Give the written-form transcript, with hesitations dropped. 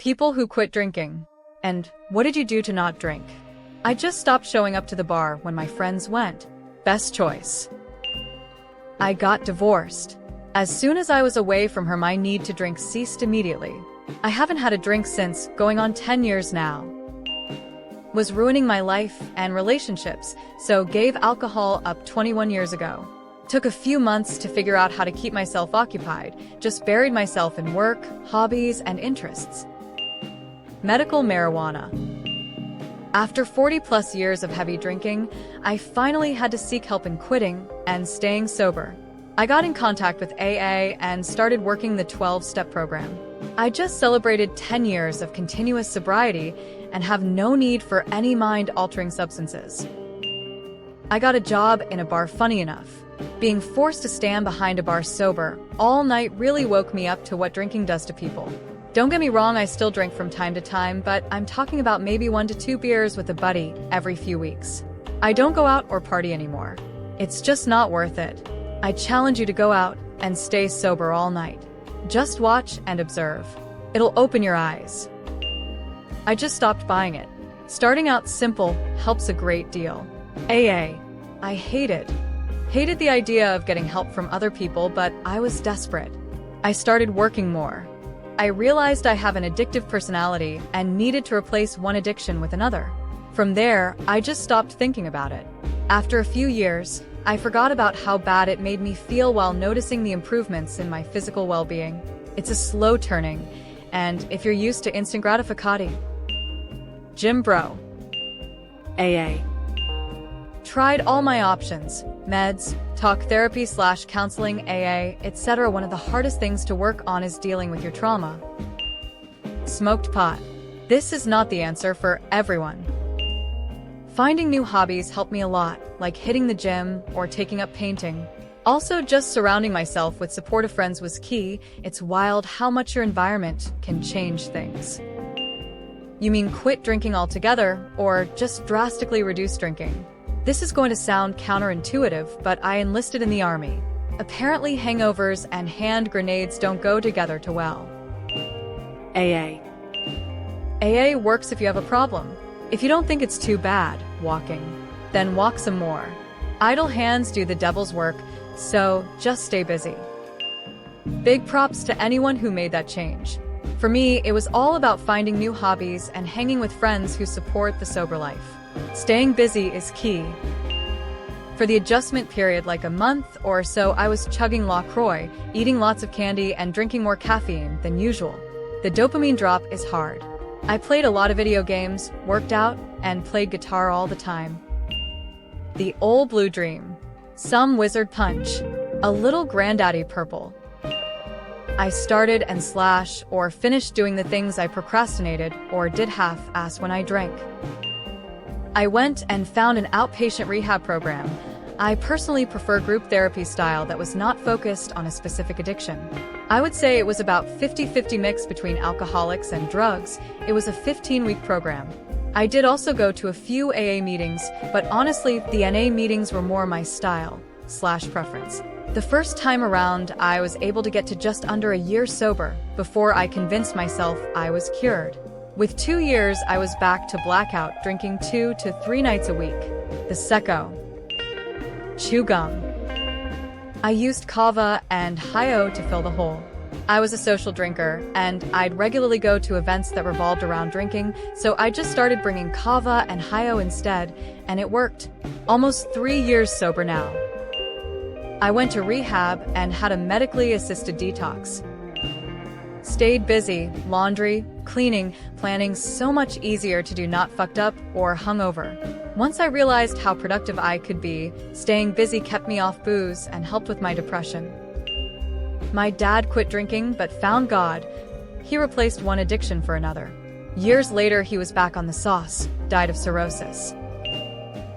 People who quit drinking. And what did you do to not drink? I just stopped showing up to the bar when my friends went. Best choice. I got divorced. As soon as I was away from her, my need to drink ceased immediately. I haven't had a drink since, going on 10 years now. Was ruining my life and relationships, so gave alcohol up 21 years ago. Took a few months to figure out how to keep myself occupied, just buried myself in work, hobbies, and interests. Medical marijuana. After 40+ years of heavy drinking, I finally had to seek help in quitting and staying sober. I got in contact with AA and started working the 12-step program. I just celebrated 10 years of continuous sobriety and have no need for any mind-altering substances. I got a job in a bar. Funny enough, being forced to stand behind a bar sober all night really woke me up to what drinking does to people. Don't get me wrong, I still drink from time to time, but I'm talking about maybe 1 to 2 beers with a buddy every few weeks. I don't go out or party anymore. It's just not worth it. I challenge you to go out and stay sober all night. Just watch and observe. It'll open your eyes. I just stopped buying it. Starting out simple helps a great deal. AA. I hated the idea of getting help from other people, but I was desperate. I started working more. I realized I have an addictive personality and needed to replace one addiction with another. From there, I just stopped thinking about it. After a few years, I forgot about how bad it made me feel while noticing the improvements in my physical well-being. It's a slow turning, and if you're used to instant gratification. Gym bro. AA. Tried all my options, meds, talk therapy / counseling, AA, etc. One of the hardest things to work on is dealing with your trauma. Smoked pot. This is not the answer for everyone. Finding new hobbies helped me a lot, like hitting the gym or taking up painting. Also, just surrounding myself with supportive friends was key. It's wild how much your environment can change things. You mean quit drinking altogether, or just drastically reduce drinking? This is going to sound counterintuitive, but I enlisted in the army. Apparently hangovers and hand grenades don't go together too well. AA. AA works if you have a problem. If you don't think it's too bad walking, then walk some more. Idle hands do the devil's work, so just stay busy. Big props to anyone who made that change. For me, it was all about finding new hobbies and hanging with friends who support the sober life. Staying busy is key. For the adjustment period, like a month or so, I was chugging LaCroix, eating lots of candy, and drinking more caffeine than usual. The dopamine drop is hard. I played a lot of video games, worked out, and played guitar all the time. The old blue dream. Some wizard punch. A little granddaddy purple. I started and or finished doing the things I procrastinated or did half-ass when I drank. I went and found an outpatient rehab program. I personally prefer group therapy style that was not focused on a specific addiction. I would say it was about 50-50 mix between alcoholics and drugs. It was a 15-week program. I did also go to a few AA meetings, but honestly, the NA meetings were more my style / preference. The first time around, I was able to get to just under a year sober before I convinced myself I was cured. With 2 years, I was back to blackout, drinking 2 to 3 nights a week. The secco. Chew gum. I used kava and hi-o to fill the hole. I was a social drinker, and I'd regularly go to events that revolved around drinking, so I just started bringing kava and hi-o instead, and it worked. Almost 3 years sober now. I went to rehab and had a medically assisted detox. Stayed busy, laundry, cleaning, planning, so much easier to do not fucked up or hungover. Once I realized how productive I could be, staying busy kept me off booze and helped with my depression. My dad quit drinking but found God. He replaced one addiction for another. Years later, he was back on the sauce, died of cirrhosis.